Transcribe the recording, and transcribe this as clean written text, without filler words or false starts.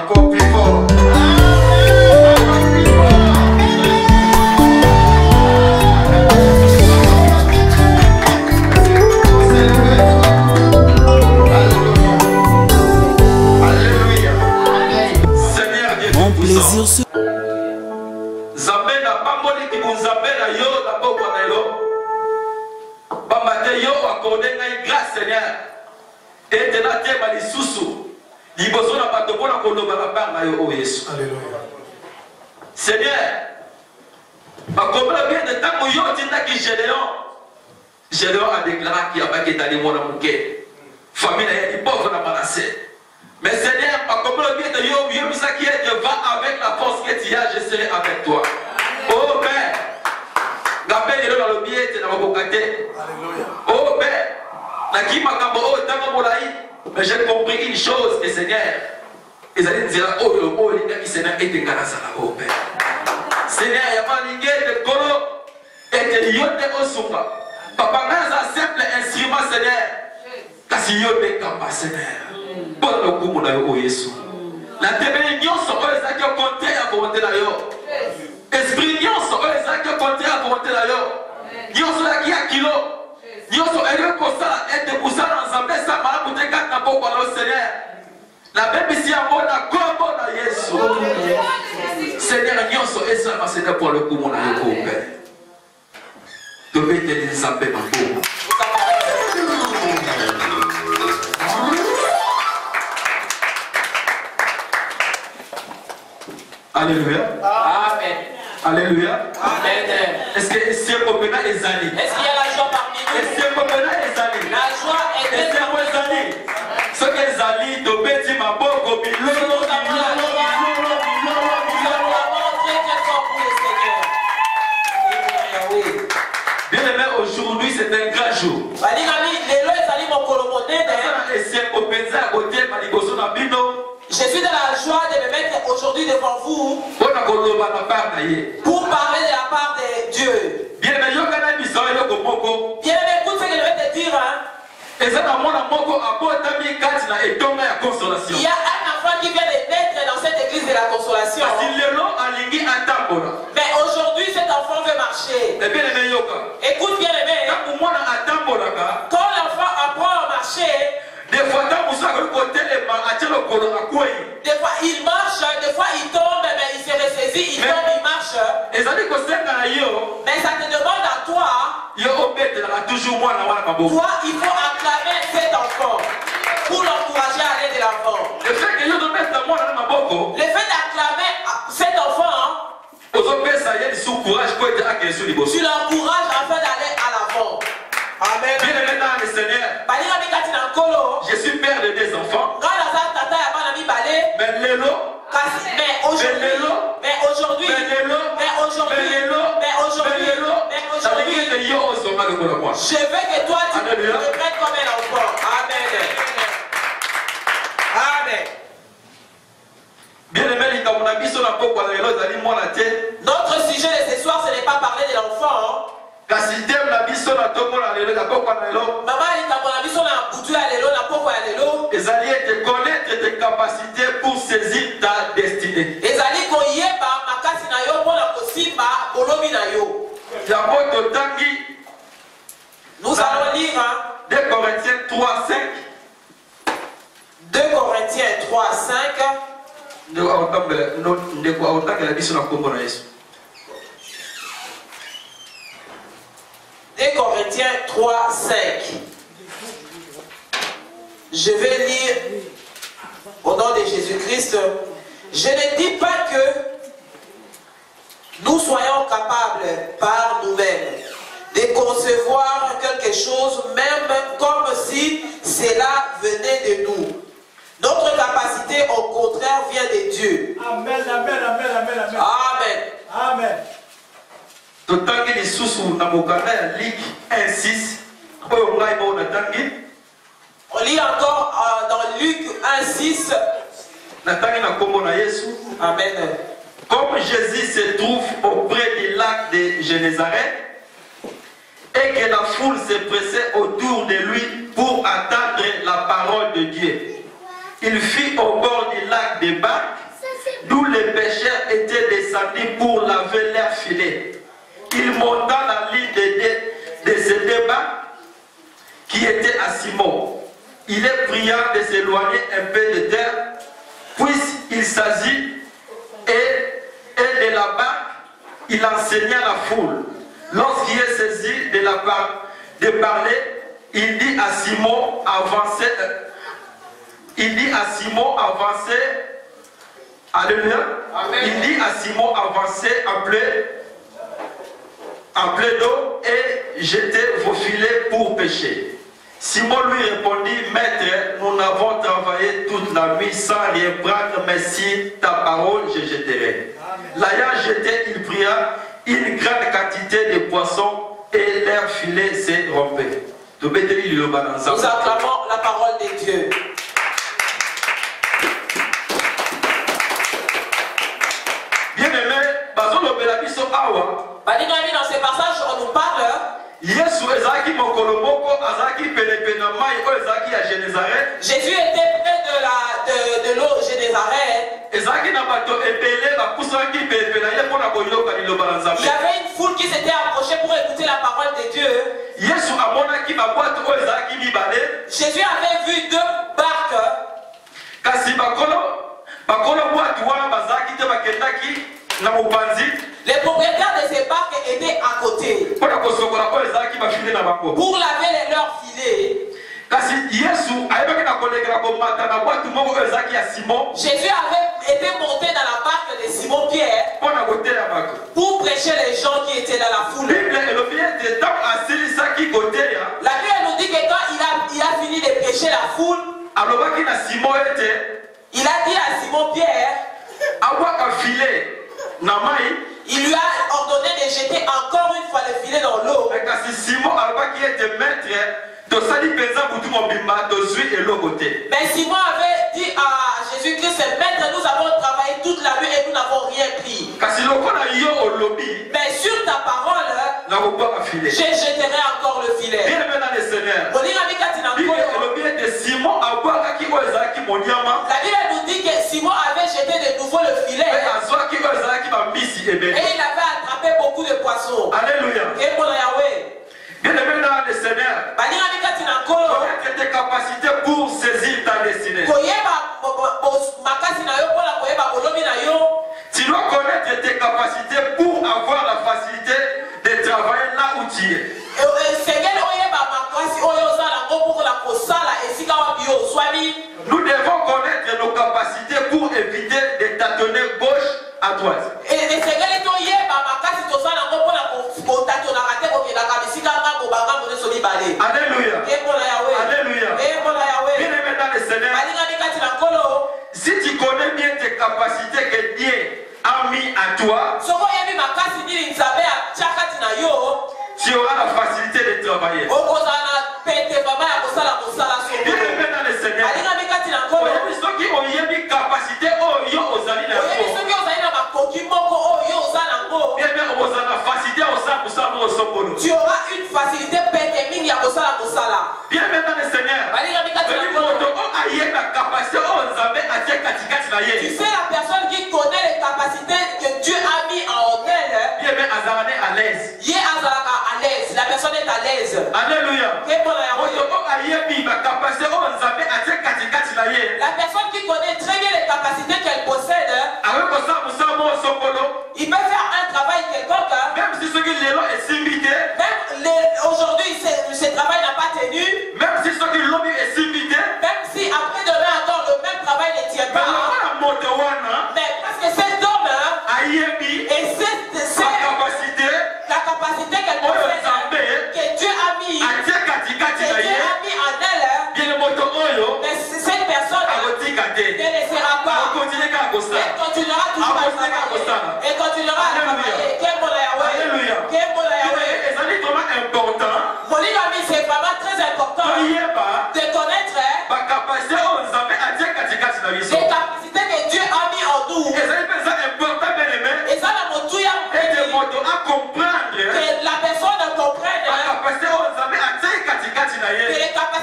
Encore plus fort. Zambé n'a pas moli qui vous Zambé na yo na boko na yo. Bamate yo accordé na grâce Seigneur. Et te na te bali susu. Liboso na bato pona koloba na part na yo o Yesu. Alléluia. Seigneur, bakomela bien de temps yo tinda ki Gédéon a déclaré qu'il y a pas qui est mona muke. Famille est pauvre na Manassé. Mais Seigneur, bakomela bien de yo bisa qui est va avec la force que tu as, je serai avec toi. Oh Père, Gabé est dans le biais de la bocate. Oh Père, Naki Makambo, oh Tamamolaï, mais j'ai compris une chose, et Seigneur, ils allaient dire, oh le mot, les gars qui Seigneur était Garazala, oh Père. Seigneur, il y a pas l'ingé de Kolo, et de Yote Osumba. Papa, mais un simple instrument, Seigneur, parce qu'il y a des campagnes, Seigneur. Bon, le coup, mon aïe, oh Jésus. La téménion sont eux qui ont compté à volonté d'ailleurs. Esprit nion sont eux qui ont compté à volonté d'ailleurs. Nion sont là qui a kilo. Nion sont eux qui ça et de pousser ensemble ça m'a coûté 4 n'a pas au Seigneur. La même ici à mon accord à Jésus. Seigneur nion sont eux ça m'a Seigneur pour le coup mon aïe au Père. Devez te les ensemble ma pauvre. Alléluia. Amen. Alléluia. Amen. Est-ce que c'est un popena ezali? Est-ce qu'il y a la joie parmi nous? Est-ce que popena ezali? La joie est est-ce que ezali? Ce que ezali to beti maboko bilolo Bien aimé, aujourd'hui c'est un grand jour. Je suis dans la joie de me mettre aujourd'hui devant vous pour parler de la part de Dieu. Bien aimé, Écoute ce que je vais te dire. Il y a un enfant qui vient de naître dans cette église de la consolation. Mais aujourd'hui, cet enfant veut marcher. Écoute bien aimé. Quand l'enfant apprend à marcher, des fois il marche, des fois il tombe, mais il se ressaisit, il tombe, il marche. Mais ça te demande à toi. Toi, il faut acclamer cet enfant pour l'encourager à aller de l'avant. Le fait d'acclamer cet enfant, tu l'encourages afin d'aller à l'avant. Amen. Bien aimé dans le Seigneur, je suis père de 2 enfants. Mais aujourd'hui, je veux que toi tu te prennes comme un enfant. Amen. Amen. Bien aimé, notre sujet de ce soir, ce n'est pas parler de l'enfant. De connaître tes capacités pour saisir ta destinée. Nous allons lire 2 Corinthiens 3, 5. 2 Corinthiens 3, 5. 2 Corinthiens 3, 5. Je vais lire au nom de Jésus-Christ. Je ne dis pas que nous soyons capables par nous-mêmes de concevoir quelque chose, même comme si cela venait de nous. Notre capacité, au contraire, vient de Dieu. Amen, amen, amen, amen, amen. Amen. Amen. Totangi ni susu na mokanda ya Luc 1:6. Oyo ngai mo natangi. On lit encore dans Luc 1:6. Natangi na kombo na Yesu. Amen. Comme Jésus se trouve auprès du lac de Génézareth et que la foule se pressait autour de lui pour attendre la parole de Dieu, il fit au bord du lac des barques, d'où les pêcheurs étaient descendus pour laver leurs filets. Il monta la ligne de ces deux barques qui étaient à Simon. Il est priant de s'éloigner un peu de terre, puisqu'il s'agit et de la barque, il enseigna la foule. Lorsqu'il est saisi de parler, il dit à Simon, avancez. Alléluia. Il dit à Simon, avancez en plein d'eau et jetez vos filets pour pêcher. Simon lui répondit, Maître, nous n'avons travaillé toute la nuit sans rien prendre, mais si ta parole, je jetterai. L'ayant jeté, il pria une grande quantité de poissons et leurs filets s'est rompé. Nous acclamons la parole de Dieu. Bien-aimé, dans ces passages, on nous parle. Jésus était près de l'eau Génézareth. Il y avait une foule qui s'était approchée pour écouter la parole de Dieu. Jésus avait vu deux barques. Les propriétaires de ces barques étaient à côté pour laver leurs filets. Jésus avait été monté dans la barque de Simon Pierre pour prêcher les gens qui étaient dans la foule. La Bible nous dit que quand il a fini de prêcher la foule, il a dit à Simon Pierre, il lui a ordonné de jeter encore une fois le filet dans l'eau. Mais Simon avait dit à Jésus-Christ, Maître, nous avons travaillé toute la nuit et nous n'avons rien pris. Mais sur ta parole, je jeterai encore le filet. La Bible nous dit que Simon avait jeté de nouveau le filet et il avait attrapé beaucoup de poissons. Alléluia. Bien-aimé dans le Seigneur, connaître tes capacités pour saisir ta destinée. Tu dois connaître tes capacités pour avoir la facilité de travailler là où tu es. Nous devons connaître nos capacités pour éviter de tâtonner gauche à droite. Alléluia. Alléluia. Bien-aimé dans le Seigneur, si tu connais bien tes capacités que Dieu a mis à toi, tu auras la facilité de travailler. Bien-aimé dans le Seigneur, ceux qui ont eu une capacité, tu auras une facilité bien dans le Seigneur. Tu sais, la personne qui connaît les capacités que Dieu a mis en elle, à l'aise. La personne est à l'aise. Alléluia. La personne qui connaît très bien les capacités qu'elle possède, il peut faire un travail quelconque. Même si ce qui aujourd'hui ce travail n'a pas tenu. Même si ce qui même si après demain encore le même travail ne tient pas. Mais parce que cet homme